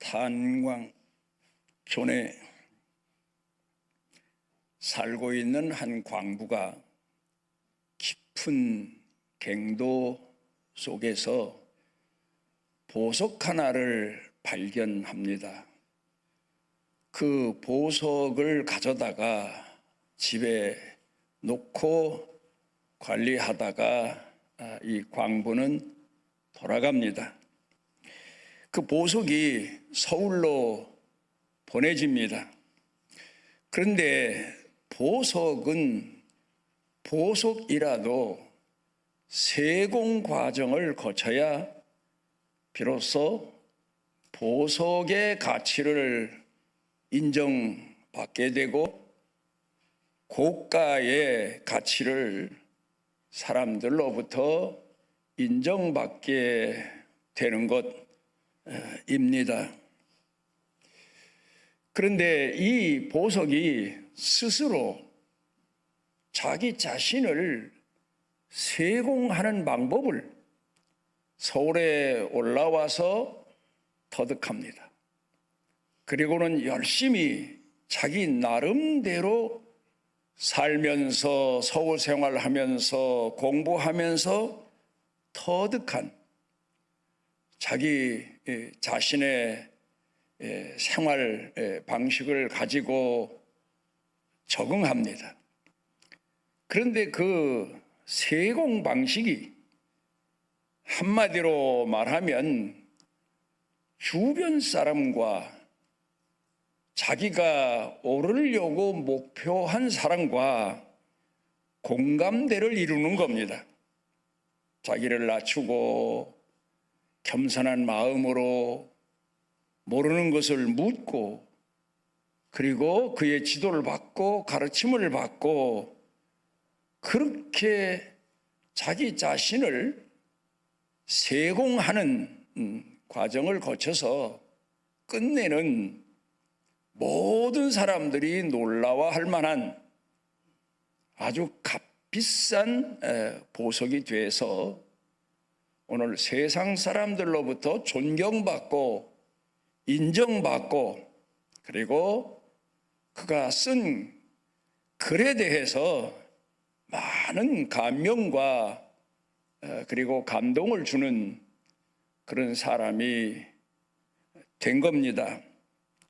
탄광촌에 살고 있는 한 광부가 깊은 갱도 속에서 보석 하나를 발견합니다. 그 보석을 가져다가 집에 놓고 관리하다가 이 광부는 돌아갑니다. 그 보석이 서울로 보내집니다. 그런데 보석은 보석이라도 세공 과정을 거쳐야 비로소 보석의 가치를 인정받게 되고 고가의 가치를 사람들로부터 인정받게 되는 것입니다. 그런데 이 보석이 스스로 자기 자신을 세공하는 방법을 서울에 올라와서 터득합니다. 그리고는 열심히 자기 나름대로 살면서 서울 생활하면서 공부하면서 터득한 자기 자신의 생활 방식을 가지고 적응합니다. 그런데 그 세공 방식이 한마디로 말하면 주변 사람과 자기가 오르려고 목표한 사람과 공감대를 이루는 겁니다. 자기를 낮추고 겸손한 마음으로 모르는 것을 묻고 그리고 그의 지도를 받고 가르침을 받고 그렇게 자기 자신을 세공하는 과정을 거쳐서 끝내는 모든 사람들이 놀라워할 만한 아주 값비싼 보석이 돼서 오늘 세상 사람들로부터 존경받고 인정받고 그리고 그가 쓴 글에 대해서 많은 감명과 그리고 감동을 주는 그런 사람이 된 겁니다.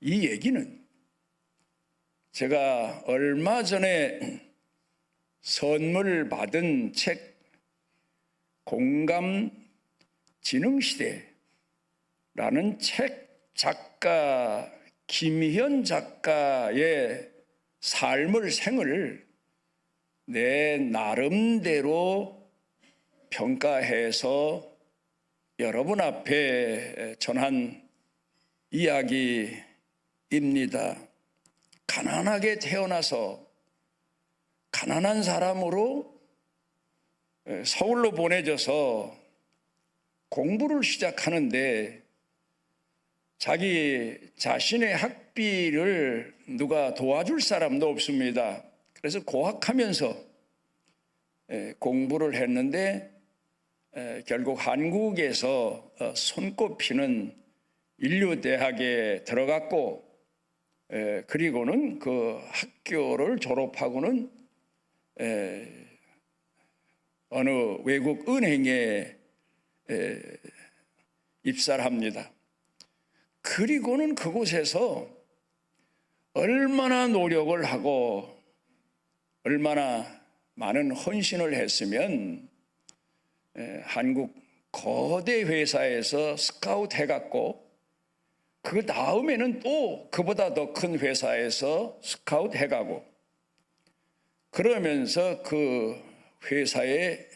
이 얘기는 제가 얼마 전에 선물 받은 책 공감지능시대라는 책 작가 김희현 작가의 삶을 생을 내 나름대로 평가해서 여러분 앞에 전한 이야기입니다. 가난하게 태어나서 가난한 사람으로 서울로 보내져서 공부를 시작하는데 자기 자신의 학비를 누가 도와줄 사람도 없습니다. 그래서 고학하면서 공부를 했는데 결국 한국에서 손꼽히는 인류대학에 들어갔고 그리고는 그 학교를 졸업하고는 어느 외국 은행에 입사를 합니다. 그리고는 그곳에서 얼마나 노력을 하고 얼마나 많은 헌신을 했으면 한국 거대 회사에서 스카우트 해갖고 그 다음에는 또 그보다 더 큰 회사에서 스카우트 해가고 그러면서 그 회사의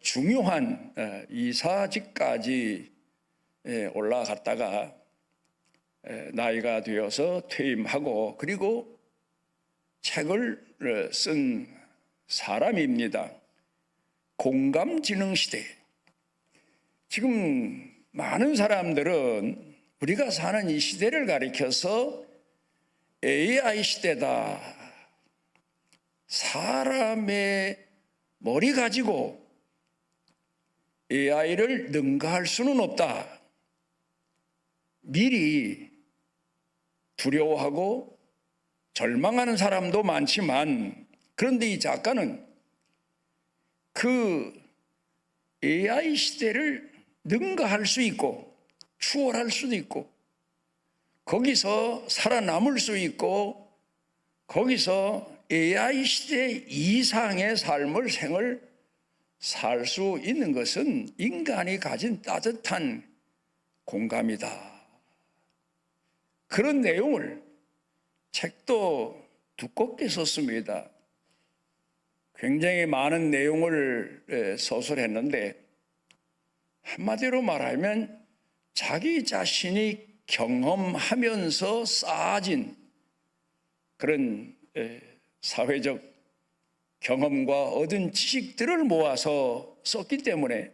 중요한 이사직까지 올라갔다가 나이가 되어서 퇴임하고 그리고 책을 쓴 사람입니다. 공감지능시대. 지금 많은 사람들은 우리가 사는 이 시대를 가리켜서 AI 시대다. 사람의 머리 가지고 AI를 능가할 수는 없다. 미리 두려워하고 절망하는 사람도 많지만, 그런데 이 작가는 그 AI 시대를 능가할 수 있고 추월할 수도 있고 거기서 살아남을 수 있고 거기서 AI 시대 이상의 삶을 생을 살 수 있는 것은 인간이 가진 따뜻한 공감이다. 그런 내용을, 책도 두껍게 썼습니다. 굉장히 많은 내용을 서술했는데 한마디로 말하면 자기 자신이 경험하면서 쌓아진 그런 사회적 경험과 얻은 지식들을 모아서 썼기 때문에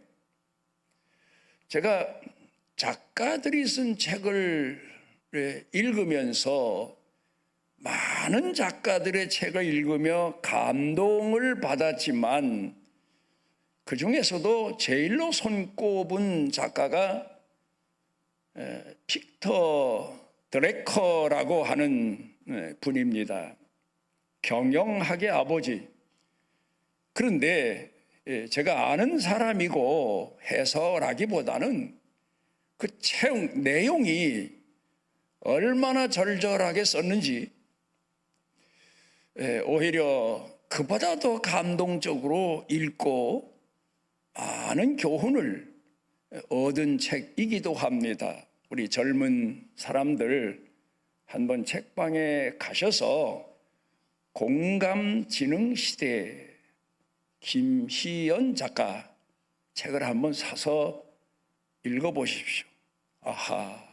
제가 작가들이 쓴 책을 읽으면서 많은 작가들의 책을 읽으며 감동을 받았지만 그 중에서도 제일로 손꼽은 작가가 빅터 드래커라고 하는 분입니다. 경영학의 아버지. 그런데 제가 아는 사람이고 해서라기보다는 그 책 내용이 얼마나 절절하게 썼는지 오히려 그보다 더 감동적으로 읽고 많은 교훈을 얻은 책이기도 합니다. 우리 젊은 사람들 한번 책방에 가셔서 공감지능시대 김희연 작가 책을 한번 사서 읽어보십시오. 아하,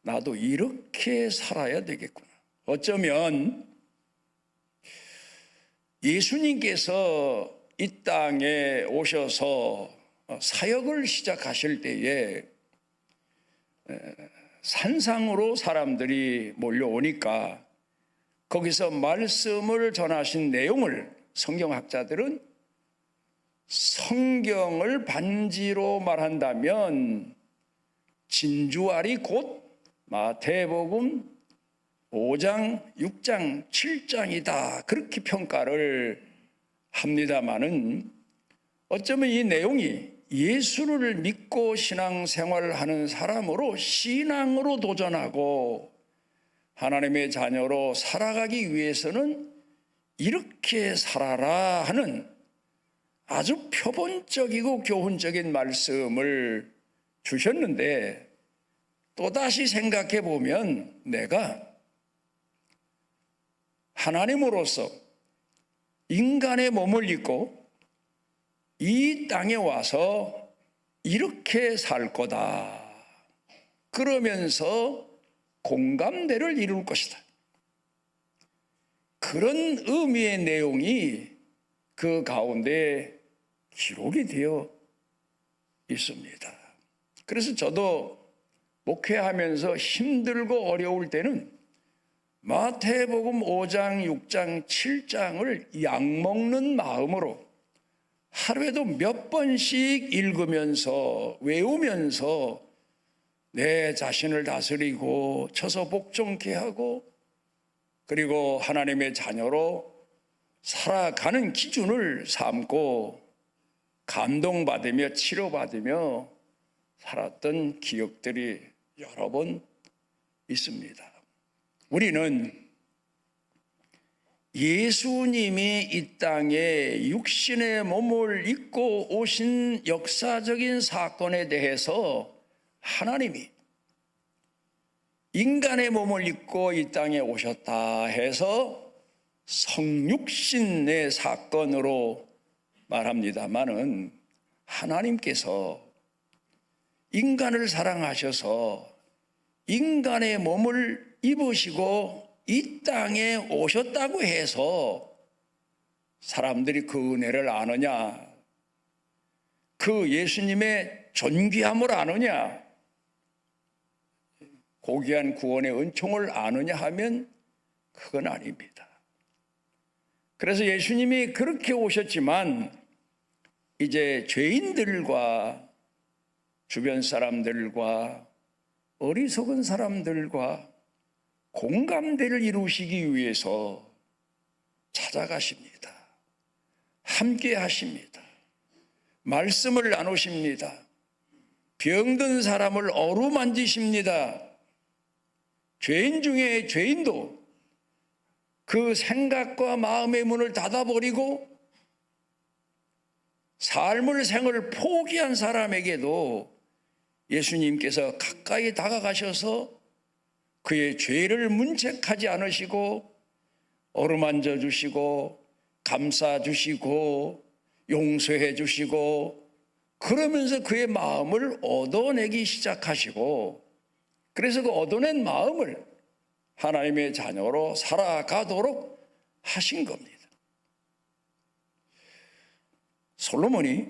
나도 이렇게 살아야 되겠구나. 어쩌면 예수님께서 이 땅에 오셔서 사역을 시작하실 때에 산상으로 사람들이 몰려오니까 거기서 말씀을 전하신 내용을 성경학자들은 성경을 반지로 말한다면 진주알이 곧 마태복음 5장, 6장, 7장이다. 그렇게 평가를 합니다마는 어쩌면 이 내용이 예수를 믿고 신앙생활을 하는 사람으로 신앙으로 도전하고 하나님의 자녀로 살아가기 위해서는 이렇게 살아라 하는 아주 표본적이고 교훈적인 말씀을 주셨는데 또다시 생각해 보면 내가 하나님으로서 인간의 몸을 입고 이 땅에 와서 이렇게 살 거다. 그러면서 공감대를 이룰 것이다. 그런 의미의 내용이 그 가운데 기록이 되어 있습니다. 그래서 저도 목회하면서 힘들고 어려울 때는 마태복음 5장, 6장, 7장을 약먹는 마음으로 하루에도 몇 번씩 읽으면서 외우면서 내 자신을 다스리고 처서 복종케 하고 그리고 하나님의 자녀로 살아가는 기준을 삼고 감동받으며 치료받으며 살았던 기억들이 여러 번 있습니다. 우리는 예수님이 이 땅에 육신의 몸을 입고 오신 역사적인 사건에 대해서 하나님이 인간의 몸을 입고 이 땅에 오셨다 해서 성육신의 사건으로 말합니다마는 하나님께서 인간을 사랑하셔서 인간의 몸을 입으시고 이 땅에 오셨다고 해서 사람들이 그 은혜를 아느냐, 그 예수님의 존귀함을 아느냐, 고귀한 구원의 은총을 아느냐 하면 그건 아닙니다. 그래서 예수님이 그렇게 오셨지만 이제 죄인들과 주변 사람들과 어리석은 사람들과 공감대를 이루시기 위해서 찾아가십니다. 함께 하십니다. 말씀을 나누십니다. 병든 사람을 어루만지십니다. 죄인 중에 죄인도 그 생각과 마음의 문을 닫아버리고 삶을 생을 포기한 사람에게도 예수님께서 가까이 다가가셔서 그의 죄를 문책하지 않으시고 어루만져 주시고 감싸 주시고 용서해 주시고 그러면서 그의 마음을 얻어내기 시작하시고 그래서 그 얻어낸 마음을 하나님의 자녀로 살아가도록 하신 겁니다. 솔로몬이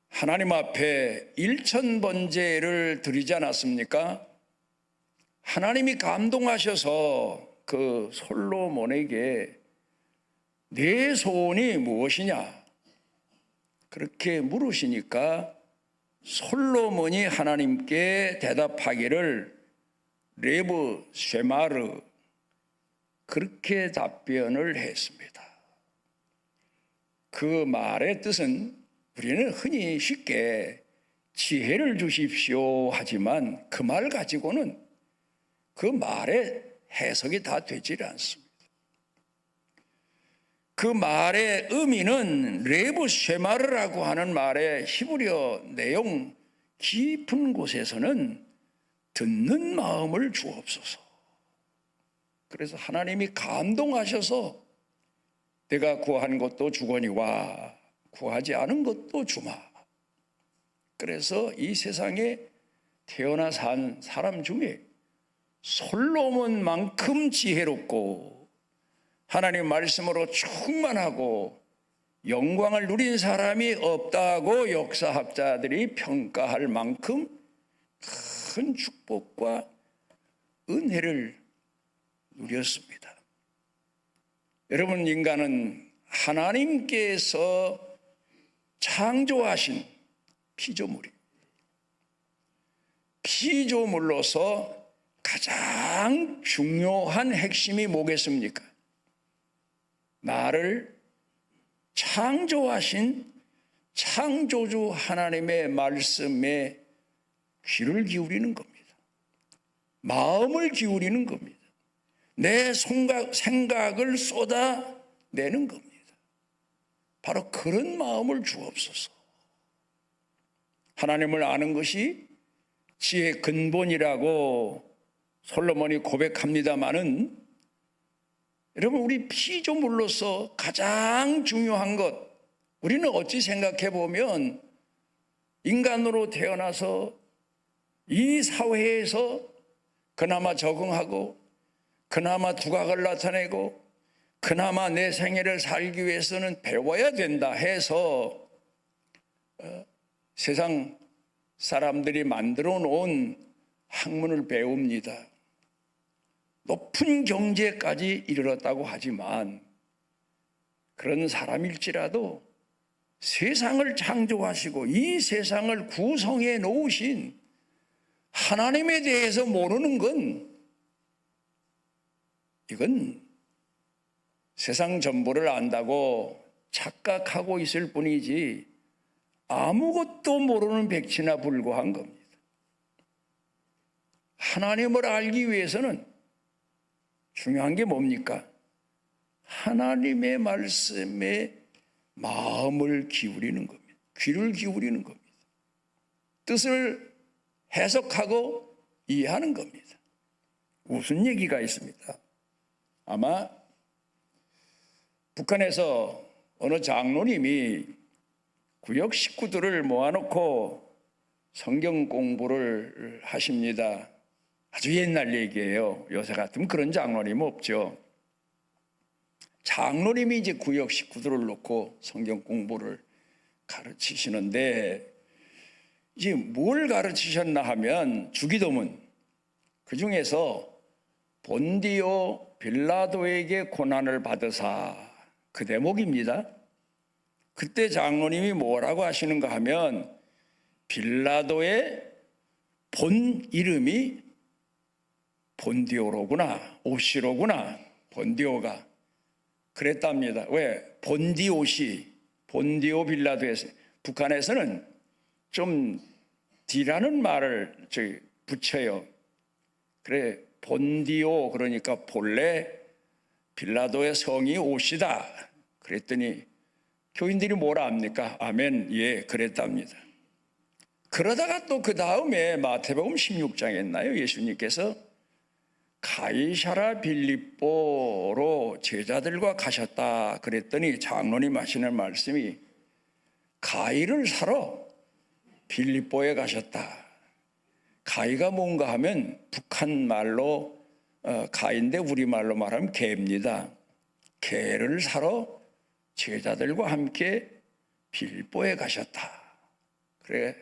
하나님 앞에 1000번제를 드리지 않았습니까? 하나님이 감동하셔서 그 솔로몬에게 내 소원이 무엇이냐? 그렇게 물으시니까 솔로몬이 하나님께 대답하기를 레브 쉐마르 그렇게 답변을 했습니다. 그 말의 뜻은 우리는 흔히 쉽게 지혜를 주십시오 하지만 그 말 가지고는 그 말의 해석이 다 되질 않습니다. 그 말의 의미는 레브 쉐마르라고 하는 말의 히브리어 내용 깊은 곳에서는 듣는 마음을 주옵소서. 그래서 하나님이 감동하셔서 내가 구한 것도 주거니와 구하지 않은 것도 주마. 그래서 이 세상에 태어나 산 사람 중에 솔로몬만큼 지혜롭고 하나님 말씀으로 충만하고 영광을 누린 사람이 없다고 역사학자들이 평가할 만큼 큰 축복과 은혜를 누렸습니다. 여러분, 인간은 하나님께서 창조하신 피조물이 피조물로서 가장 중요한 핵심이 뭐겠습니까? 나를 창조하신 창조주 하나님의 말씀에 귀를 기울이는 겁니다. 마음을 기울이는 겁니다. 내 생각을 쏟아내는 겁니다. 바로 그런 마음을 주옵소서. 하나님을 아는 것이 지혜의 근본이라고 솔로몬이 고백합니다마는 여러분, 우리 피조물로서 가장 중요한 것, 우리는 어찌 생각해 보면 인간으로 태어나서 이 사회에서 그나마 적응하고 그나마 두각을 나타내고 그나마 내 생애를 살기 위해서는 배워야 된다 해서 세상 사람들이 만들어 놓은 학문을 배웁니다. 높은 경제까지 이르렀다고 하지만 그런 사람일지라도 세상을 창조하시고 이 세상을 구성해 놓으신 하나님에 대해서 모르는 건 이건 세상 전부를 안다고 착각하고 있을 뿐이지 아무것도 모르는 백치나 불과한 겁니다. 하나님을 알기 위해서는 중요한 게 뭡니까? 하나님의 말씀에 마음을 기울이는 겁니다. 귀를 기울이는 겁니다. 뜻을 해석하고 이해하는 겁니다. 무슨 얘기가 있습니다. 아마 북한에서 어느 장로님이 구역 식구들을 모아놓고 성경 공부를 하십니다. 아주 옛날 얘기예요. 요새 같으면 그런 장로님은 없죠. 장로님이 이제 구역 식구들을 놓고 성경 공부를 가르치시는데 이제 뭘 가르치셨나 하면 주기도문, 그 중에서 본디오 빌라도에게 고난을 받으사, 그 대목입니다. 그때 장로님이 뭐라고 하시는가 하면 빌라도의 본 이름이 본디오로구나, 오시로구나. 본디오가 그랬답니다. 왜? 본디오시, 본디오 빌라도에서 북한에서는 좀 디라는 말을 붙여요. 그래, 본디오 그러니까 본래 빌라도의 성이 오시다. 그랬더니 교인들이 뭐라 합니까? 아멘, 예, 그랬답니다. 그러다가 또 그 다음에 마태복음 16장에 있나요? 예수님께서 가이사라 빌립보로 제자들과 가셨다 그랬더니 장로님 하시는 말씀이 가이를 사러 빌립보에 가셨다. 가이가 뭔가 하면 북한 말로 가인데 우리말로 말하면 개입니다. 개를 사러 제자들과 함께 빌립보에 가셨다. 그래,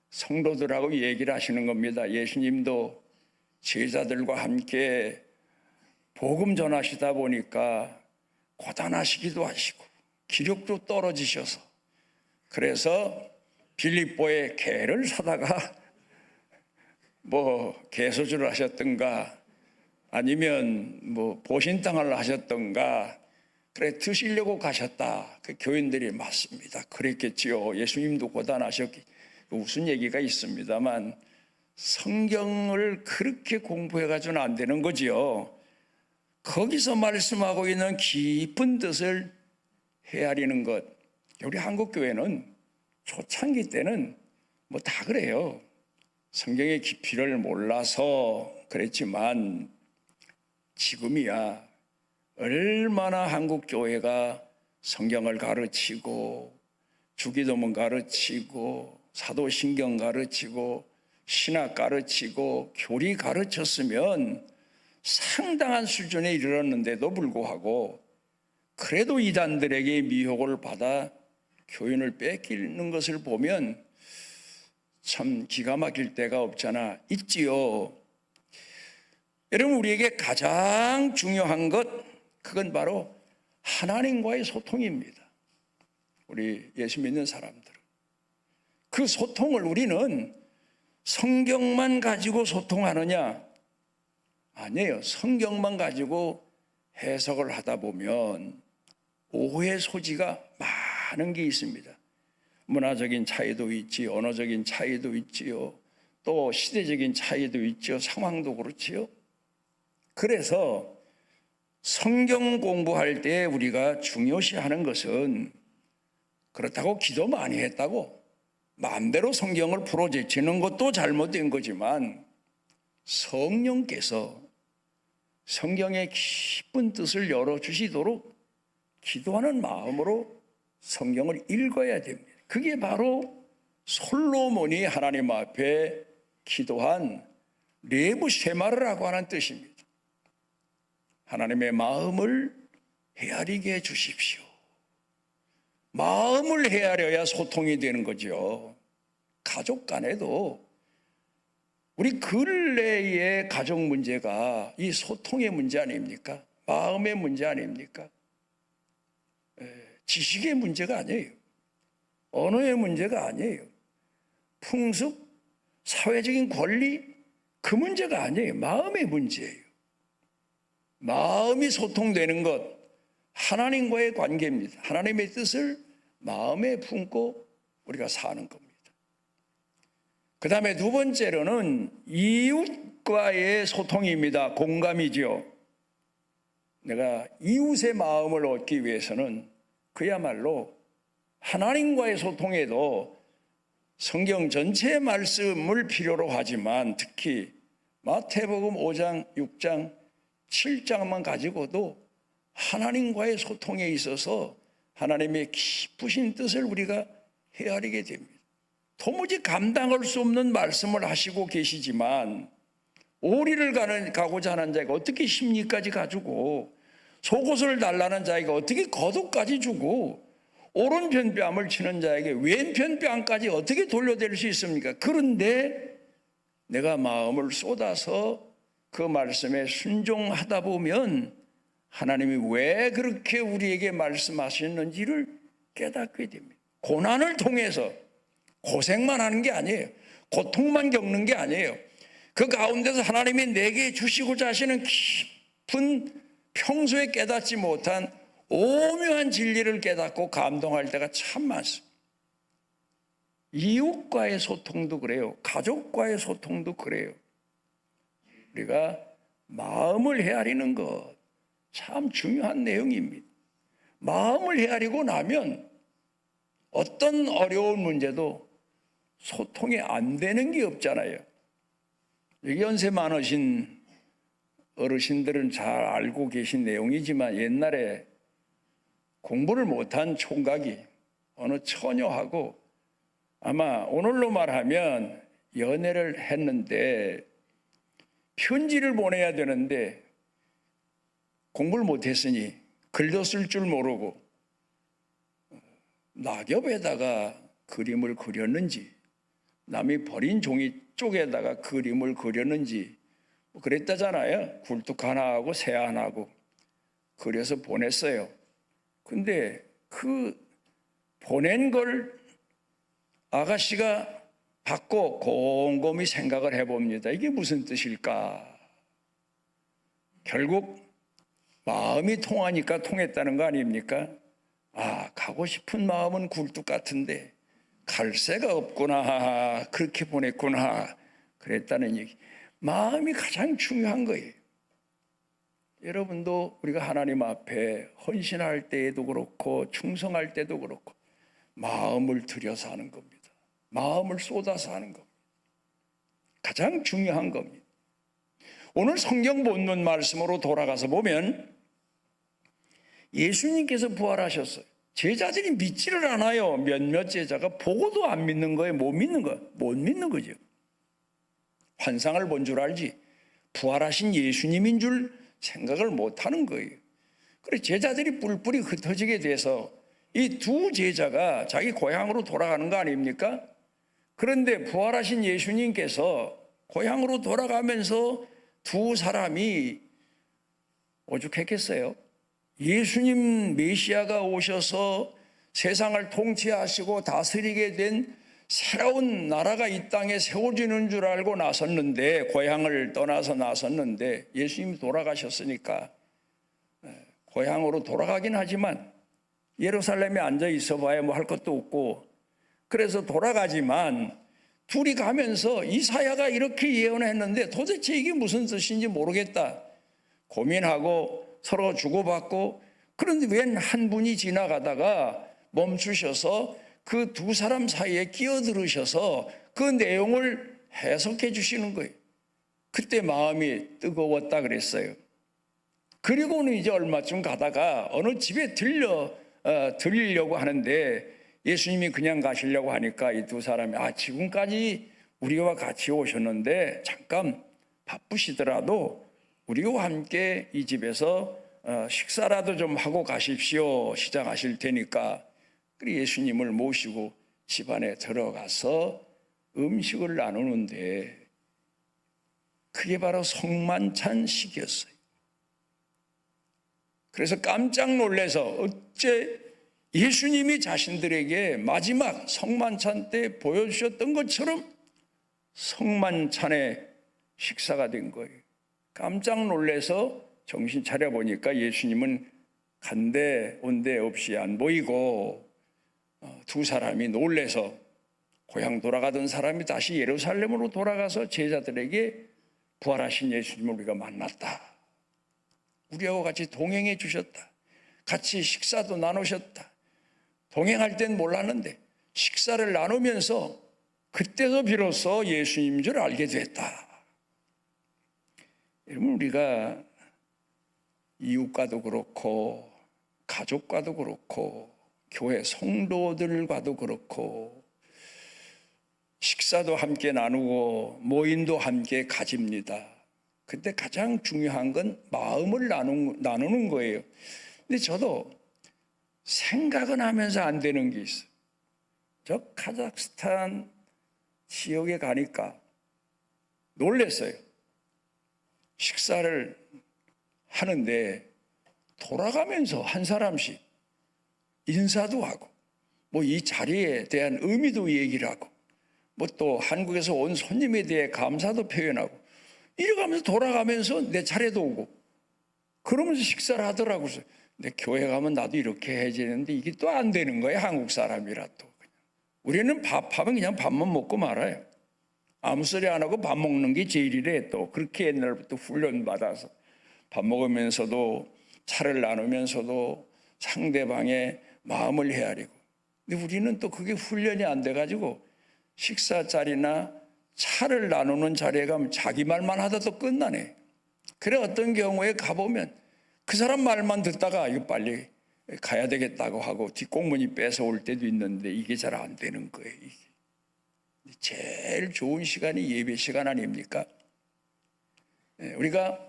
성도들하고 얘기를 하시는 겁니다. 예수님도 제자들과 함께 복음 전하시다 보니까 고단하시기도 하시고 기력도 떨어지셔서 그래서 빌립보에 개를 사다가 뭐 개소주를 하셨던가 아니면 뭐 보신탕을 하셨던가 그래 드시려고 가셨다. 그 교인들이 맞습니다. 그랬겠지요. 예수님도 고단하셨기 무슨 얘기가 있습니다만 성경을 그렇게 공부해가지고는 안 되는 거지요. 거기서 말씀하고 있는 깊은 뜻을 헤아리는 것. 우리 한국교회는 초창기 때는 뭐 다 그래요. 성경의 깊이를 몰라서 그랬지만 지금이야 얼마나 한국교회가 성경을 가르치고 주기도문 가르치고 사도신경 가르치고 신학 가르치고 교리 가르쳤으면 상당한 수준에 이르렀는데도 불구하고 그래도 이단들에게 미혹을 받아 교인을 뺏기는 것을 보면 참 기가 막힐 데가 없잖아 있지요. 여러분 우리에게 가장 중요한 것 그건 바로 하나님과의 소통입니다. 우리 예수 믿는 사람들은 그 소통을 우리는 성경만 가지고 소통하느냐? 아니에요. 성경만 가지고 해석을 하다 보면 오해 소지가 많은 게 있습니다. 문화적인 차이도 있지, 언어적인 차이도 있지요. 또 시대적인 차이도 있죠. 상황도 그렇지요. 그래서 성경 공부할 때 우리가 중요시하는 것은 그렇다고 기도 많이 했다고 마음대로 성경을 풀어제치는 것도 잘못된 거지만 성령께서 성경의 깊은 뜻을 열어주시도록 기도하는 마음으로 성경을 읽어야 됩니다. 그게 바로 솔로몬이 하나님 앞에 기도한 레브 쉐마르라고 하는 뜻입니다. 하나님의 마음을 헤아리게 해주십시오. 마음을 헤아려야 소통이 되는 거죠. 가족 간에도 우리 근래의 가족 문제가 이 소통의 문제 아닙니까? 마음의 문제 아닙니까? 지식의 문제가 아니에요. 언어의 문제가 아니에요. 풍습, 사회적인 권리 그 문제가 아니에요. 마음의 문제예요. 마음이 소통되는 것 하나님과의 관계입니다. 하나님의 뜻을 마음에 품고 우리가 사는 겁니다. 그 다음에 두 번째로는 이웃과의 소통입니다. 공감이죠. 내가 이웃의 마음을 얻기 위해서는 그야말로 하나님과의 소통에도 성경 전체의 말씀을 필요로 하지만 특히 마태복음 5장, 6장, 7장만 가지고도 하나님과의 소통에 있어서 하나님의 깊으신 뜻을 우리가 헤아리게 됩니다. 도무지 감당할 수 없는 말씀을 하시고 계시지만 오리를 가고자 하는 자가 어떻게 십리까지 가지고 속옷을 달라는 자에게 어떻게 겉옷까지 주고 오른편 뺨을 치는 자에게 왼편 뺨까지 어떻게 돌려댈 수 있습니까? 그런데 내가 마음을 쏟아서 그 말씀에 순종하다 보면 하나님이 왜 그렇게 우리에게 말씀하시는지를 깨닫게 됩니다. 고난을 통해서 고생만 하는 게 아니에요. 고통만 겪는 게 아니에요. 그 가운데서 하나님이 내게 주시고자 하시는 깊은 평소에 깨닫지 못한 오묘한 진리를 깨닫고 감동할 때가 참 많습니다. 이웃과의 소통도 그래요. 가족과의 소통도 그래요. 우리가 마음을 헤아리는 것 참 중요한 내용입니다. 마음을 헤아리고 나면 어떤 어려운 문제도 소통이 안 되는 게 없잖아요. 연세 많으신 어르신들은 잘 알고 계신 내용이지만 옛날에 공부를 못한 총각이 어느 처녀하고 아마 오늘로 말하면 연애를 했는데 편지를 보내야 되는데 공부를 못했으니 글도 쓸 줄 모르고 낙엽에다가 그림을 그렸는지 남이 버린 종이 쪽에다가 그림을 그렸는지 그랬다잖아요. 굴뚝 하나 하고 새 하나 하고 그려서 보냈어요. 근데 그 보낸 걸 아가씨가 받고 곰곰이 생각을 해봅니다. 이게 무슨 뜻일까? 결국 마음이 통하니까 통했다는 거 아닙니까? 아, 가고 싶은 마음은 굴뚝 같은데 갈 새가 없구나. 그렇게 보냈구나. 그랬다는 얘기. 마음이 가장 중요한 거예요. 여러분도 우리가 하나님 앞에 헌신할 때에도 그렇고 충성할 때도 그렇고 마음을 들여서 하는 겁니다. 마음을 쏟아서 하는 겁니다. 가장 중요한 겁니다. 오늘 성경 본문 말씀으로 돌아가서 보면 예수님께서 부활하셨어요. 제자들이 믿지를 않아요. 몇몇 제자가 보고도 안 믿는 거예요. 못 믿는 거죠. 환상을 본 줄 알지 부활하신 예수님인 줄 생각을 못 하는 거예요. 그래 제자들이 뿔뿔이 흩어지게 돼서 이 두 제자가 자기 고향으로 돌아가는 거 아닙니까? 그런데 부활하신 예수님께서 고향으로 돌아가면서 두 사람이 오죽했겠어요? 예수님 메시아가 오셔서 세상을 통치하시고 다스리게 된 새로운 나라가 이 땅에 세워지는 줄 알고 나섰는데 고향을 떠나서 나섰는데 예수님이 돌아가셨으니까 고향으로 돌아가긴 하지만 예루살렘에 앉아 있어 봐야 뭐 할 것도 없고 그래서 돌아가지만 둘이 가면서 이사야가 이렇게 예언했는데 도대체 이게 무슨 뜻인지 모르겠다 고민하고 서로 주고받고 그런데 웬 한 분이 지나가다가 멈추셔서 그 두 사람 사이에 끼어들으셔서 그 내용을 해석해 주시는 거예요. 그때 마음이 뜨거웠다 그랬어요. 그리고는 이제 얼마쯤 가다가 어느 집에 들리려고 하는데 예수님이 그냥 가시려고 하니까 이 두 사람이 지금까지 우리와 같이 오셨는데 잠깐 바쁘시더라도 우리와 함께 이 집에서 식사라도 좀 하고 가십시오. 시작하실 테니까. 그리고 예수님을 모시고 집안에 들어가서 음식을 나누는데 그게 바로 성만찬식이었어요. 그래서 깜짝 놀라서 어째 예수님이 자신들에게 마지막 성만찬 때 보여주셨던 것처럼 성만찬의 식사가 된 거예요. 깜짝 놀라서 정신 차려보니까 예수님은 간데 온데 없이 안 보이고 두 사람이 놀라서 고향 돌아가던 사람이 다시 예루살렘으로 돌아가서 제자들에게 부활하신 예수님을 우리가 만났다. 우리하고 같이 동행해 주셨다. 같이 식사도 나누셨다. 동행할 땐 몰랐는데 식사를 나누면서 그때도 비로소 예수님인 줄 알게 됐다. 여러분 우리가 이웃과도 그렇고 가족과도 그렇고 교회 성도들과도 그렇고 식사도 함께 나누고 모임도 함께 가집니다. 그때 가장 중요한 건 마음을 나누는 거예요. 근데 저도 생각은 하면서 안 되는 게 있어요. 저 카자흐스탄 지역에 가니까 놀랐어요. 식사를 하는데 돌아가면서 한 사람씩 인사도 하고 뭐 이 자리에 대한 의미도 얘기를 하고 뭐 또 한국에서 온 손님에 대해 감사도 표현하고 이래가면서 돌아가면서 내 차례도 오고 그러면서 식사를 하더라고요. 근데 교회 가면 나도 이렇게 해야 되는데 이게 또 안 되는 거예요. 한국 사람이라 또. 우리는 밥하면 그냥 밥만 먹고 말아요. 아무 소리 안 하고 밥 먹는 게 제일이래. 또 그렇게 옛날부터 훈련받아서 밥 먹으면서도 차를 나누면서도 상대방의 마음을 헤아리고. 근데 우리는 또 그게 훈련이 안 돼가지고 식사 자리나 차를 나누는 자리에 가면 자기 말만 하다도 끝나네. 그래 어떤 경우에 가보면 그 사람 말만 듣다가 이거 빨리 가야 되겠다고 하고 뒷공문이 뺏어올 때도 있는데 이게 잘 안 되는 거예요. 이게. 제일 좋은 시간이 예배 시간 아닙니까? 우리가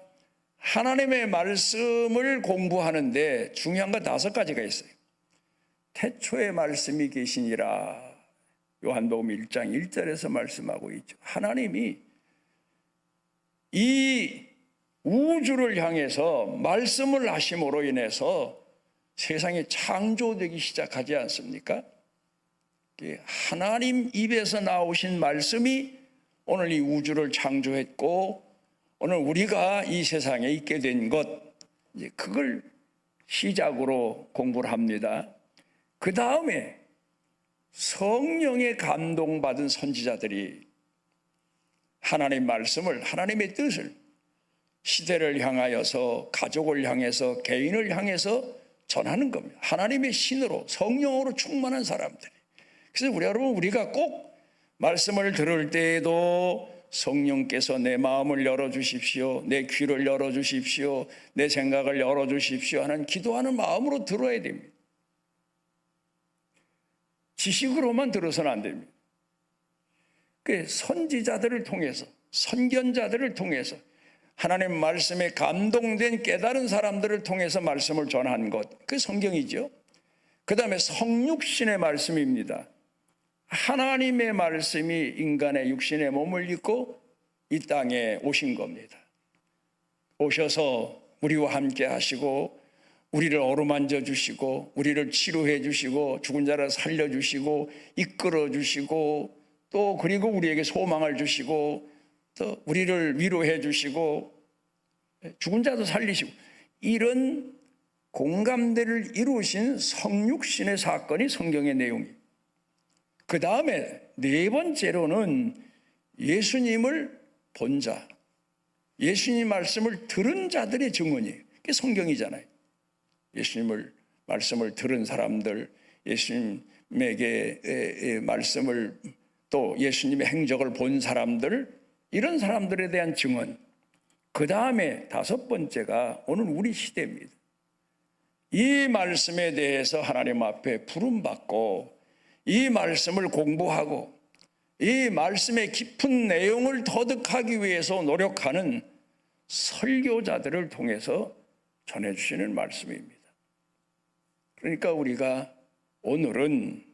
하나님의 말씀을 공부하는데 중요한 거 5가지가 있어요. 태초에 말씀이 계시니라. 요한복음 1장 1절에서 말씀하고 있죠. 하나님이 이 우주를 향해서 말씀을 하심으로 인해서 세상이 창조되기 시작하지 않습니까? 하나님 입에서 나오신 말씀이 오늘 이 우주를 창조했고 오늘 우리가 이 세상에 있게 된 것, 그걸 시작으로 공부를 합니다. 그 다음에 성령의 감동받은 선지자들이 하나님의 말씀을, 하나님의 뜻을 시대를 향하여서, 가족을 향해서, 개인을 향해서 전하는 겁니다. 하나님의 신으로, 성령으로 충만한 사람들이. 그래서 우리가 꼭 말씀을 들을 때에도 성령께서 내 마음을 열어주십시오, 내 귀를 열어주십시오, 내 생각을 열어주십시오 하는 기도하는 마음으로 들어야 됩니다. 지식으로만 들어서는 안 됩니다. 그 선지자들을 통해서, 선견자들을 통해서 하나님 말씀에 감동된 깨달은 사람들을 통해서 말씀을 전한 것, 그 성경이죠. 그 다음에 성육신의 말씀입니다. 하나님의 말씀이 인간의 육신의 몸을 입고 이 땅에 오신 겁니다. 오셔서 우리와 함께 하시고 우리를 어루만져 주시고 우리를 치료해 주시고 죽은 자를 살려 주시고 이끌어 주시고 또 그리고 우리에게 소망을 주시고 또 우리를 위로해 주시고 죽은 자도 살리시고 이런 공감대를 이루신 성육신의 사건이 성경의 내용입니다. 그 다음에 4번째로는 예수님을 본 자, 예수님 말씀을 들은 자들의 증언이에요. 그게 성경이잖아요. 예수님을 말씀을 들은 사람들, 예수님에게 말씀을 또 예수님의 행적을 본 사람들, 이런 사람들에 대한 증언. 그 다음에 5번째가 오늘 우리 시대입니다. 이 말씀에 대해서 하나님 앞에 부름받고 이 말씀을 공부하고 이 말씀의 깊은 내용을 터득하기 위해서 노력하는 설교자들을 통해서 전해주시는 말씀입니다. 그러니까 우리가 오늘은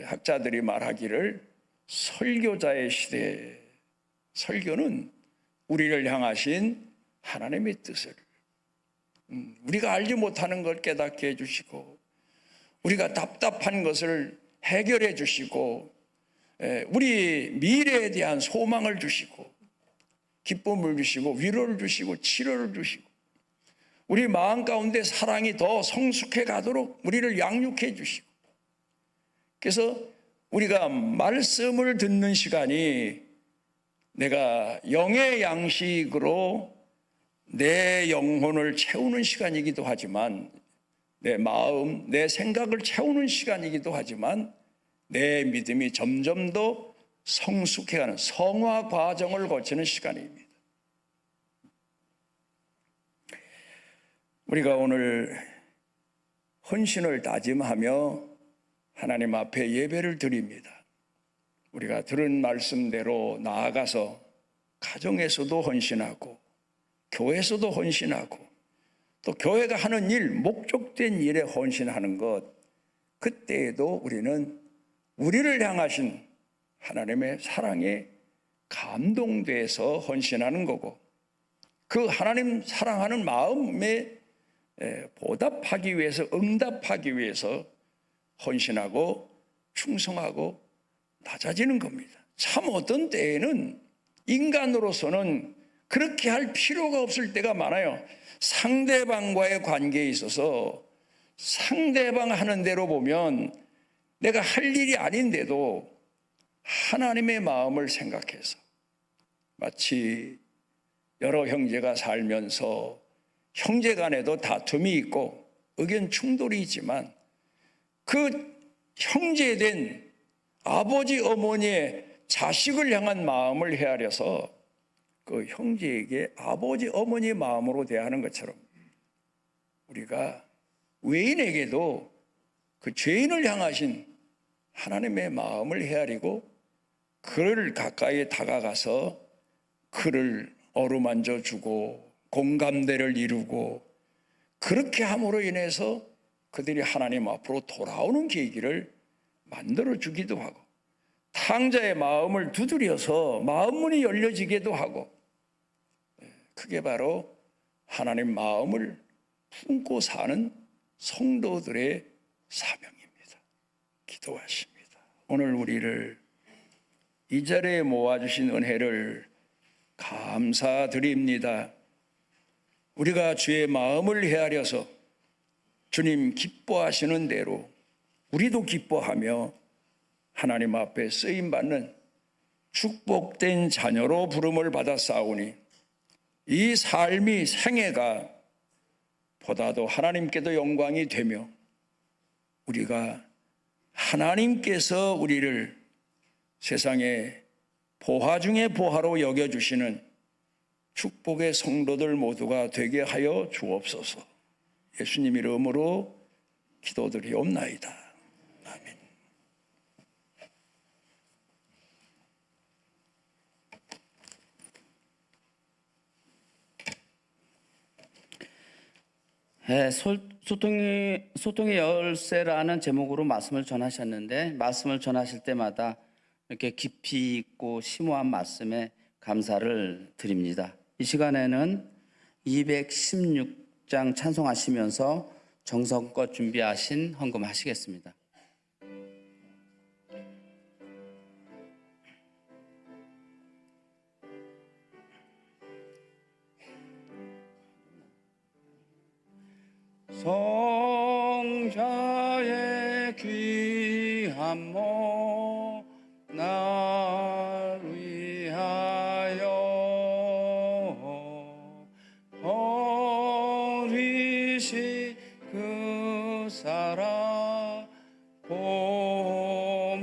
학자들이 말하기를 설교자의 시대, 설교는 우리를 향하신 하나님의 뜻을 우리가 알지 못하는 걸 깨닫게 해주시고 우리가 답답한 것을 해결해 주시고 우리 미래에 대한 소망을 주시고 기쁨을 주시고 위로를 주시고 치료를 주시고 우리 마음 가운데 사랑이 더 성숙해 가도록 우리를 양육해 주시고 그래서 우리가 말씀을 듣는 시간이 내가 영의 양식으로 내 영혼을 채우는 시간이기도 하지만 내 마음, 내 생각을 채우는 시간이기도 하지만 내 믿음이 점점 더 성숙해가는 성화 과정을 거치는 시간입니다. 우리가 오늘 헌신을 다짐하며 하나님 앞에 예배를 드립니다. 우리가 들은 말씀대로 나아가서 가정에서도 헌신하고 교회에서도 헌신하고 또 교회가 하는 일, 목적된 일에 헌신하는 것, 그때에도 우리는 우리를 향하신 하나님의 사랑에 감동돼서 헌신하는 거고 그 하나님 사랑하는 마음에 보답하기 위해서, 응답하기 위해서 헌신하고 충성하고 낮아지는 겁니다. 참 어떤 때에는 인간으로서는 그렇게 할 필요가 없을 때가 많아요. 상대방과의 관계에 있어서 상대방 하는 대로 보면 내가 할 일이 아닌데도 하나님의 마음을 생각해서, 마치 여러 형제가 살면서 형제 간에도 다툼이 있고 의견 충돌이 있지만 그 형제된 아버지 어머니의 자식을 향한 마음을 헤아려서 그 형제에게 아버지 어머니의 마음으로 대하는 것처럼 우리가 외인에게도 그 죄인을 향하신 하나님의 마음을 헤아리고 그를 가까이 다가가서 그를 어루만져 주고 공감대를 이루고, 그렇게 함으로 인해서 그들이 하나님 앞으로 돌아오는 계기를 만들어 주기도 하고, 탕자의 마음을 두드려서 마음문이 열려지기도 하고, 그게 바로 하나님 마음을 품고 사는 성도들의 사명입니다. 기도하십니다. 오늘 우리를 이 자리에 모아주신 은혜를 감사드립니다. 우리가 주의 마음을 헤아려서 주님 기뻐하시는 대로 우리도 기뻐하며 하나님 앞에 쓰임받는 축복된 자녀로 부름을 받았사오니 이 삶이 생애가 보다도 하나님께도 영광이 되며 우리가 하나님께서 우리를 세상에 보화 중에 보화로 여겨주시는 축복의 성도들 모두가 되게 하여 주옵소서. 예수님 이름으로 기도드리옵나이다. 아멘. 네, 소통의 열쇠라는 제목으로 말씀을 전하셨는데, 말씀을 전하실 때마다 이렇게 깊이 있고 심오한 말씀에 감사를 드립니다. 이 시간에는 216장 찬송하시면서 정성껏 준비하신 헌금 하시겠습니다. 성자의 귀한 몸 날 위하여 버리신 그 사랑 고마워라.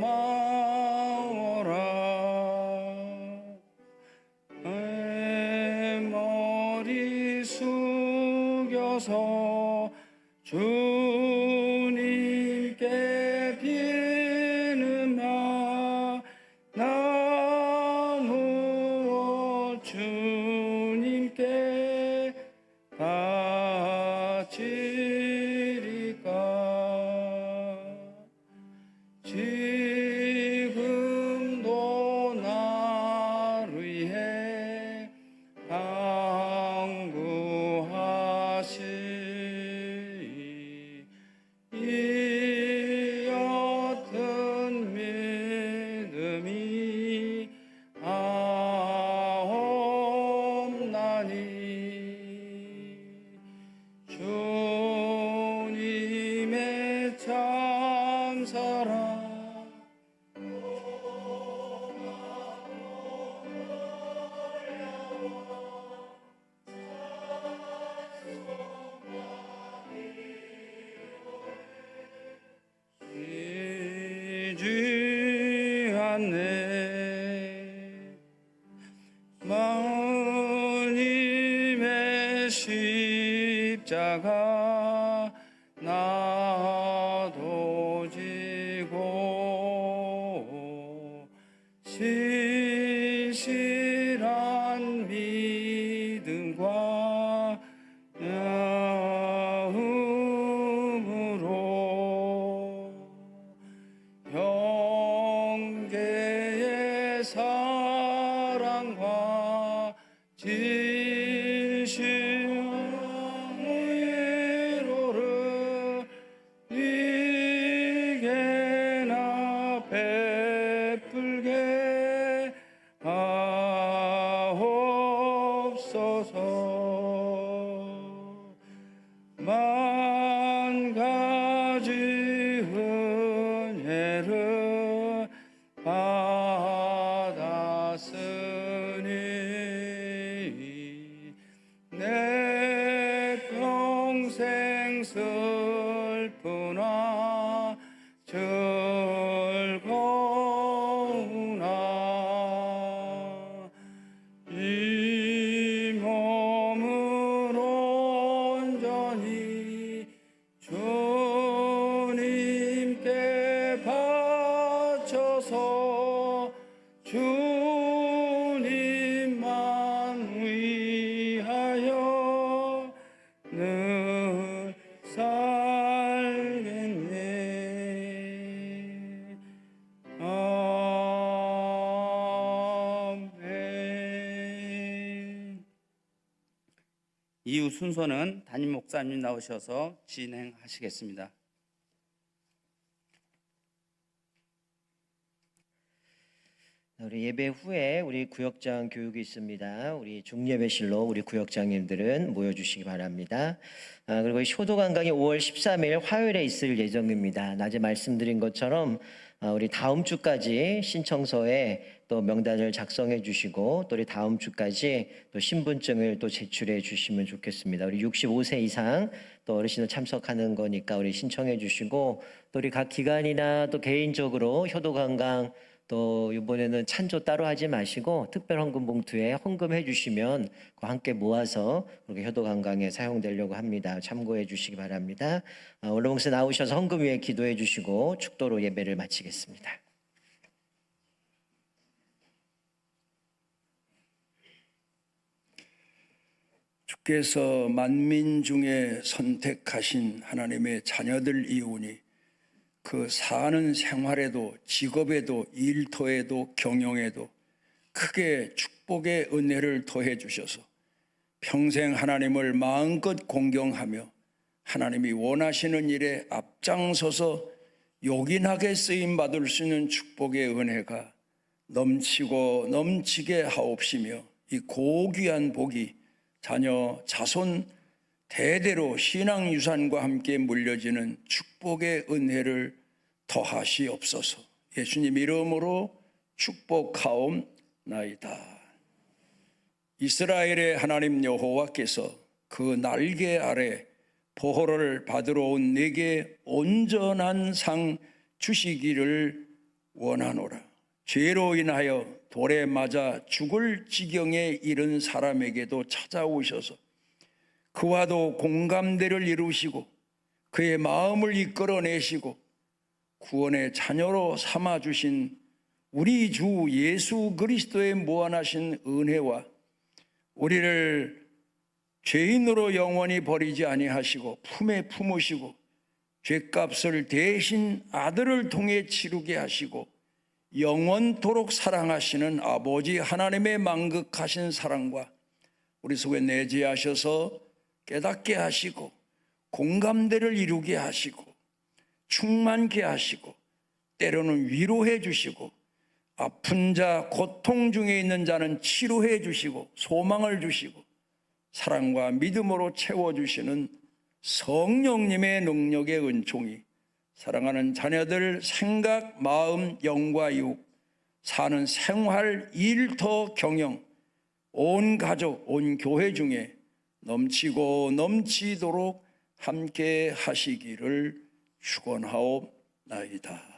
내 머리 숙여서 주님께 비는마 나무 주님께 바치리까. 지금도 나를 위해 간구하시 이 어떤 믿음이 없나니 주님의 참사랑 이지 않네. 마님의 십자가 나도 지고 신실한 믿음과 마음으로 형제의 사랑과 진실의 위로를 네게나 베풀게 바쳐서 주님만 위하여 늘 살겠네. 아멘. 이후 순서는 담임 목사님 나오셔서 진행하시겠습니다. 우리 예배 후에 우리 구역장 교육이 있습니다. 우리 중예배실로 우리 구역장님들은 모여주시기 바랍니다. 그리고 효도 관광이 5월 13일 화요일에 있을 예정입니다. 낮에 말씀드린 것처럼 우리 다음 주까지 신청서에 또 명단을 작성해 주시고 또 우리 다음 주까지 또 신분증을 또 제출해 주시면 좋겠습니다. 우리 65세 이상 또 어르신들 참석하는 거니까 우리 신청해 주시고 또 우리 각 기관이나 또 개인적으로 효도 관광 또 이번에는 찬조 따로 하지 마시고 특별 헌금 봉투에 헌금해 주시면 그거 함께 모아서 그렇게 효도 관광에 사용되려고 합니다. 참고해 주시기 바랍니다. 오늘 목사 나오셔서 헌금 위에 기도해 주시고 축도로 예배를 마치겠습니다. 주께서 만민 중에 선택하신 하나님의 자녀들이오니 그 사는 생활에도 직업에도 일터에도 경영에도 크게 축복의 은혜를 더해 주셔서 평생 하나님을 마음껏 공경하며 하나님이 원하시는 일에 앞장서서 요긴하게 쓰임 받을 수 있는 축복의 은혜가 넘치고 넘치게 하옵시며 이 고귀한 복이 자녀 자손 대대로 신앙유산과 함께 물려지는 축복의 은혜를 더하시옵소서. 예수님 이름으로 축복하옵나이다. 이스라엘의 하나님 여호와께서 그 날개 아래 보호를 받으러 온 내게 온전한 상 주시기를 원하노라. 죄로 인하여 돌에 맞아 죽을 지경에 이른 사람에게도 찾아오셔서 그와도 공감대를 이루시고 그의 마음을 이끌어내시고 구원의 자녀로 삼아주신 우리 주 예수 그리스도의 무한하신 은혜와 우리를 죄인으로 영원히 버리지 아니하시고 품에 품으시고 죄값을 대신 아들을 통해 치르게 하시고 영원토록 사랑하시는 아버지 하나님의 만극하신 사랑과 우리 속에 내재하셔서 깨닫게 하시고 공감대를 이루게 하시고 충만케 하시고 때로는 위로해 주시고 아픈 자 고통 중에 있는 자는 치료해 주시고 소망을 주시고 사랑과 믿음으로 채워주시는 성령님의 능력의 은총이 사랑하는 자녀들 생각, 마음, 영과 이웃 사는 생활, 일터, 경영 온 가족, 온 교회 중에 넘치고 넘치도록 함께 하시기를 축원하옵나이다.